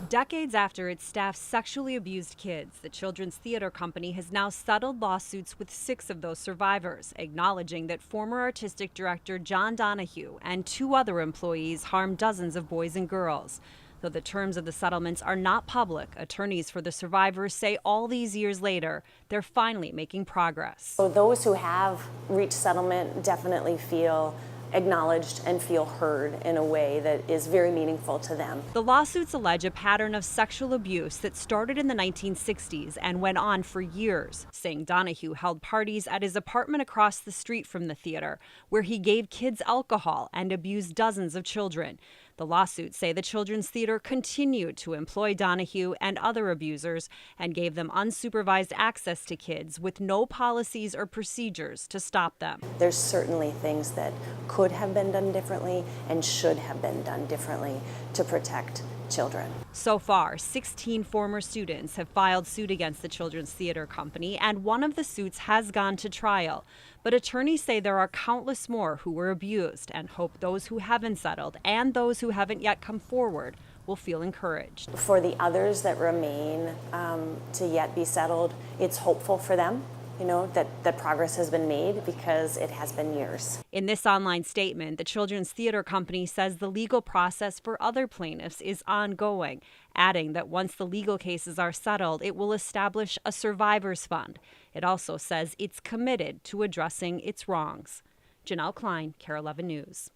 Decades after its staff sexually abused kids, the Children's Theater Company has now settled lawsuits with 6 of those survivors, acknowledging that former artistic director John Donahue and 2 other employees harmed dozens of boys and girls. Though the terms of the settlements are not public, attorneys for the survivors say all these years later, they're finally making progress. So those who have reached settlement definitely feel acknowledged and feel heard in a way that is very meaningful to them. The lawsuits allege a pattern of sexual abuse that started in the 1960s and went on for years, saying Donahue held parties at his apartment across the street from the theater, where he gave kids alcohol and abused dozens of children. The lawsuits say the Children's Theater continued to employ Donahue and other abusers and gave them unsupervised access to kids with no policies or procedures to stop them. There's certainly things that could have been done differently and should have been done differently to protect children. So far, 16 former students have filed suit against the Children's Theater Company, and one of the suits has gone to trial. But attorneys say there are countless more who were abused and hope those who haven't settled and those who haven't yet come forward will feel encouraged. For the others that remain to yet be settled, it's hopeful for them. That progress has been made because it has been years. In this online statement, the Children's Theater Company says the legal process for other plaintiffs is ongoing, adding that once the legal cases are settled, it will establish a survivors fund. It also says it's committed to addressing its wrongs. Janelle Klein, KARE 11 News.